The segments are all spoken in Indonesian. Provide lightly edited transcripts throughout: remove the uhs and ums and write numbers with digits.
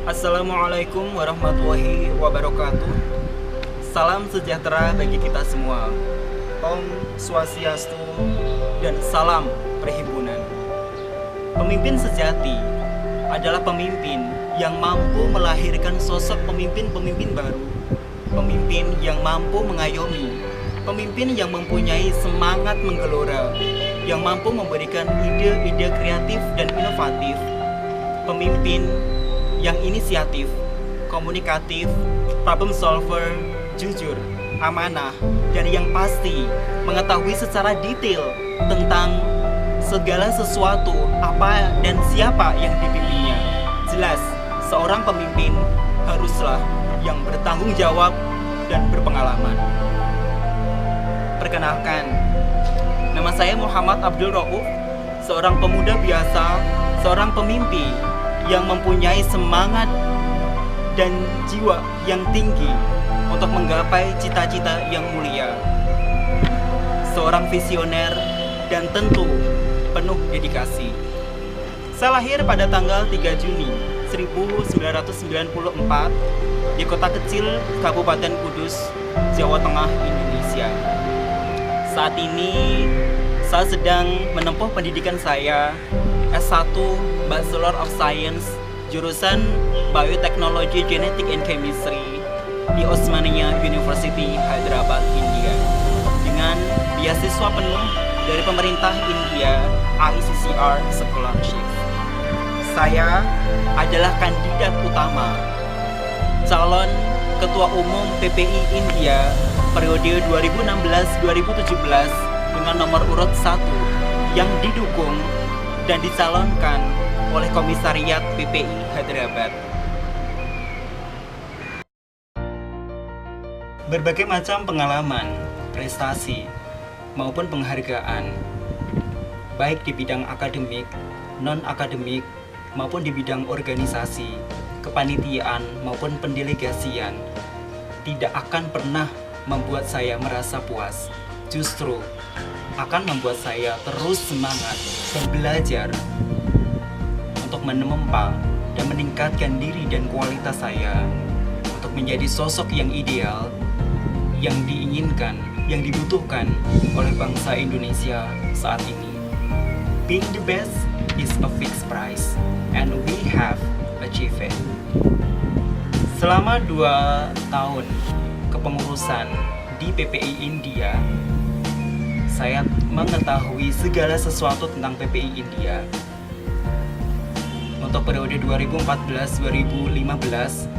Assalamualaikum warahmatullahi wabarakatuh. Salam sejahtera bagi kita semua. Om Swastiastu dan salam perhimpunan. Pemimpin sejati adalah pemimpin yang mampu melahirkan sosok pemimpin-pemimpin baru. Pemimpin yang mampu mengayomi, pemimpin yang mempunyai semangat menggelora, yang mampu memberikan ide-ide kreatif dan inovatif. Pemimpin yang inisiatif, komunikatif, problem solver, jujur, amanah, dan yang pasti mengetahui secara detail tentang segala sesuatu apa dan siapa yang dipimpinnya. Jelas, seorang pemimpin haruslah yang bertanggung jawab dan berpengalaman. Perkenalkan, nama saya Muhammad Abdul Rauf, seorang pemuda biasa, seorang pemimpi yang mempunyai semangat dan jiwa yang tinggi untuk menggapai cita-cita yang mulia. Seorang visioner dan tentu penuh dedikasi. Saya lahir pada tanggal 3 Juni 1994 di kota kecil Kabupaten Kudus, Jawa Tengah, Indonesia. Saat ini saya sedang menempuh pendidikan saya S1 Bachelor of Science jurusan Bioteknologi Genetik and Chemistry di Osmania University, Hyderabad, India, dengan beasiswa penuh dari pemerintah India ICCR Scholarship. Saya adalah kandidat utama calon Ketua Umum PPI India periode 2016-2017 dengan nomor urut 1 yang didukung dan dicalonkan oleh Komisariat PPI Hyderabad. Berbagai macam pengalaman, prestasi, maupun penghargaan, baik di bidang akademik, non-akademik, maupun di bidang organisasi, kepanitiaan, maupun pendelegasian, tidak akan pernah membuat saya merasa puas. Justru akan membuat saya terus semangat dan belajar untuk menempa dan meningkatkan diri dan kualitas saya untuk menjadi sosok yang ideal, yang diinginkan, yang dibutuhkan oleh bangsa Indonesia saat ini. Being the best is a fixed price, and we have achieved it. Selama 2 tahun kepengurusan di PPI India, saya mengetahui segala sesuatu tentang PPI India. Untuk periode 2014-2015,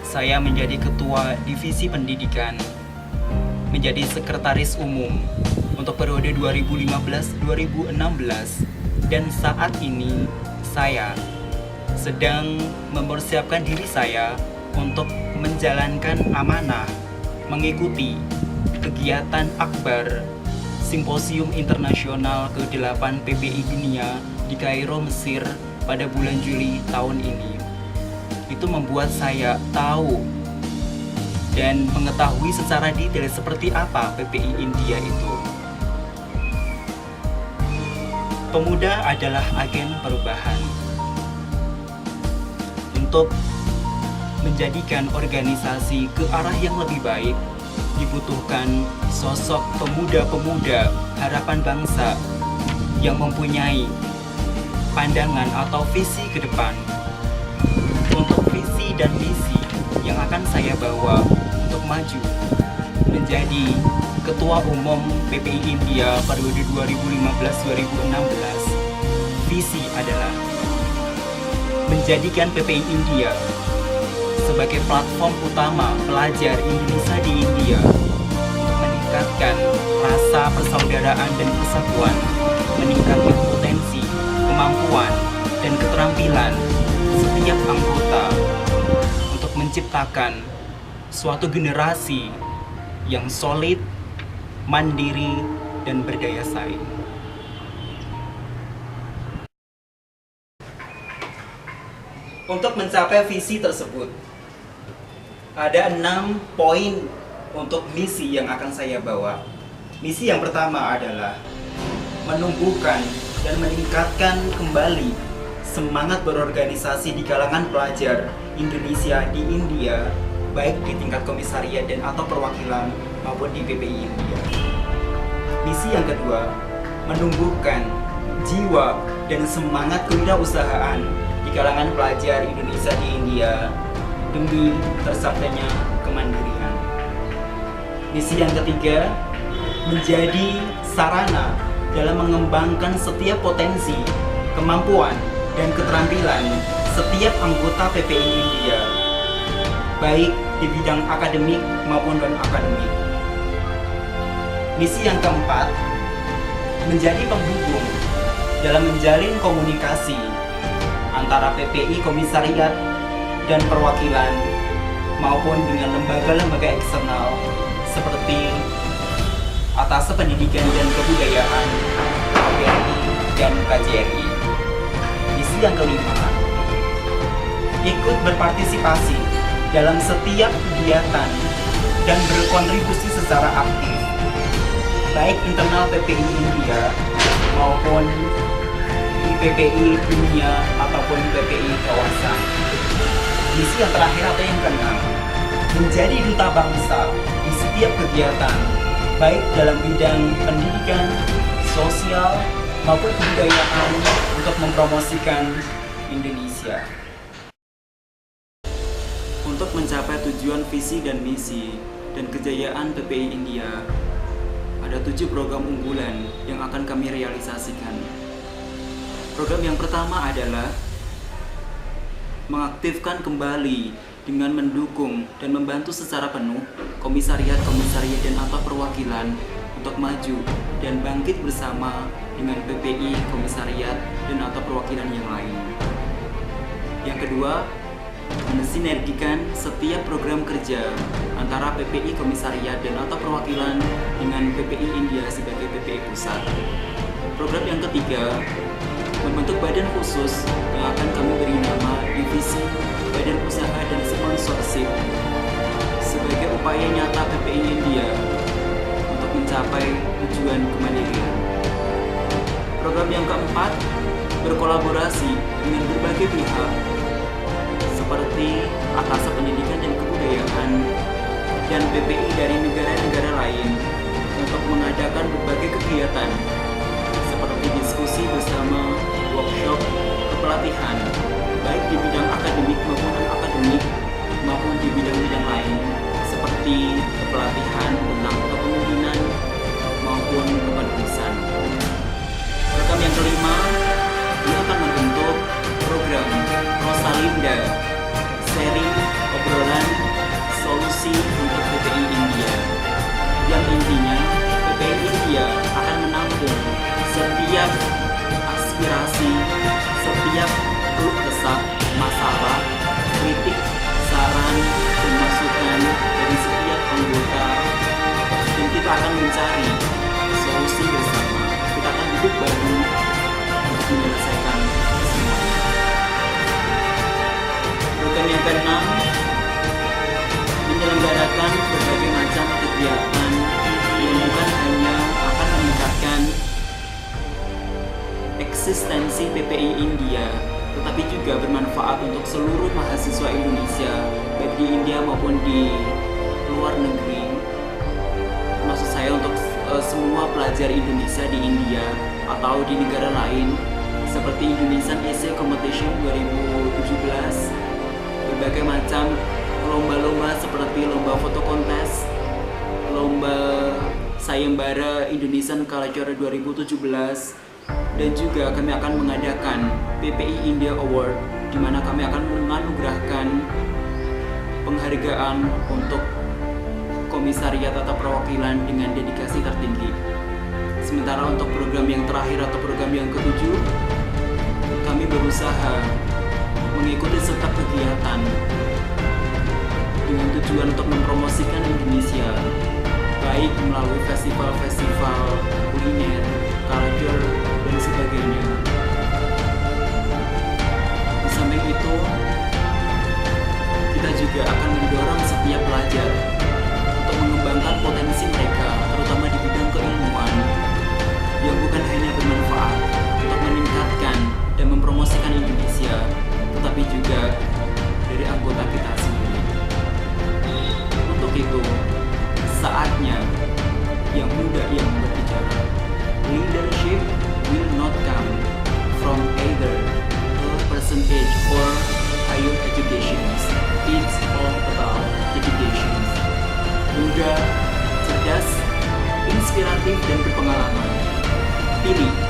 saya menjadi ketua divisi pendidikan, menjadi sekretaris umum untuk periode 2015-2016, dan saat ini saya sedang mempersiapkan diri saya untuk menjalankan amanah, mengikuti kegiatan akbar Simposium Internasional ke-8 PPI Dunia di Kairo, Mesir pada bulan Juli tahun ini. Itu membuat saya tahu dan mengetahui secara detail seperti apa PPI India itu. Pemuda adalah agen perubahan. Untuk menjadikan organisasi ke arah yang lebih baik, dibutuhkan sosok pemuda-pemuda harapan bangsa yang mempunyai pandangan atau visi ke depan. Untuk visi dan misi yang akan saya bawa untuk maju menjadi Ketua Umum PPI India periode 2015-2016, visi adalah menjadikan PPI India sebagai platform utama pelajar Indonesia di India untuk meningkatkan rasa persaudaraan dan persatuan, meningkatkan potensi, kemampuan, dan keterampilan setiap anggota untuk menciptakan suatu generasi yang solid, mandiri, dan berdaya saing. Untuk mencapai visi tersebut, ada 6 poin untuk misi yang akan saya bawa. Misi yang pertama adalah menumbuhkan dan meningkatkan kembali semangat berorganisasi di kalangan pelajar Indonesia di India, baik di tingkat komisariat dan atau perwakilan maupun di PPI India. Misi yang kedua, menumbuhkan jiwa dan semangat kewirausahaan di kalangan pelajar Indonesia di India demi tercapainya kemandirian. Misi yang ketiga, menjadi sarana dalam mengembangkan setiap potensi, kemampuan, dan keterampilan setiap anggota PPI India, baik di bidang akademik maupun non-akademik. Misi yang keempat, menjadi penghubung dalam menjalin komunikasi antara PPI komisariat dan perwakilan maupun dengan lembaga-lembaga eksternal seperti Atas Pendidikan dan Kebudayaan, KBRI, dan KJRI. Misi yang kelima, ikut berpartisipasi dalam setiap kegiatan dan berkontribusi secara aktif, baik internal PPI India maupun di PPI dunia ataupun PPI kawasan. Misi yang terakhir atau yang keenam, menjadi duta bangsa di setiap kegiatan, baik dalam bidang pendidikan, sosial, maupun kebudayaan untuk mempromosikan Indonesia. Untuk mencapai tujuan visi dan misi dan kejayaan PPI India, ada 7 program unggulan yang akan kami realisasikan. Program yang pertama adalah mengaktifkan kembali dengan mendukung dan membantu secara penuh komisariat-komisariat dan atau perwakilan untuk maju dan bangkit bersama dengan PPI, komisariat, dan atau perwakilan yang lain. Yang kedua, mensinergikan setiap program kerja antara PPI komisariat dan atau perwakilan dengan PPI India sebagai PPI pusat. Program yang ketiga, membentuk badan khusus yang akan kami beri nama Divisi Badan Usaha dan Sponsorship sebagai upaya nyata PPI India untuk mencapai tujuan kemandirian. Program yang keempat, berkolaborasi dengan berbagai pihak seperti Atas Pendidikan dan Kebudayaan dan PPI dari negara-negara lain untuk mengadakan berbagai kegiatan seperti diskusi bersama, workshop, kepelatihan, baik di bidang akademik maupun non-akademik maupun di bidang-bidang lain seperti kepelatihan tentang kepemimpinan maupun kepenulisan. Program yang kelima, beliau akan membentuk program Rosalinda, seri obrolan solusi untuk PPI India, yang intinya PPI India akan menampung setiap aspirasi, setiap keluh kesah, masalah, kritik, saran, dan masukan dari setiap anggota, dan kita akan mencari solusi bersama. Kita akan duduk bareng untuk menyelesaikan semuanya. Program yang keenam, menyelenggarakan berbagai macam kegiatan yang bukan hanya akan meningkatkan eksistensi PPI India, tetapi juga bermanfaat untuk seluruh mahasiswa Indonesia, baik di India maupun di luar negeri. Maksud saya untuk semua pelajar Indonesia di India atau di negara lain, seperti Indonesian Essay Competition 2017, berbagai macam lomba-lomba seperti lomba foto kontes, lomba sayembara Indonesian Culture 2017, dan juga kami akan mengadakan PPI India Award, di mana kami akan menganugerahkan penghargaan untuk komisariat atau perwakilan dengan dedikasi tertinggi. Sementara untuk program yang terakhir atau program yang ketujuh, kami berusaha mengikuti setiap kegiatan dengan tujuan untuk mempromosikan Indonesia, baik melalui festival-festival kuliner, culture, dan sebagainya. Di samping itu, kita juga akan mendorong setiap pelajar untuk mengembangkan potensi mereka, terutama di bidang keilmuan, yang bukan hanya bermanfaat untuk meningkatkan dan mempromosikan Indonesia, muda yang berbicara. Leadership will not come from either a percentage or higher education. It's all about dedication. Muda, cerdas, inspiratif dan berpengalaman. Pilih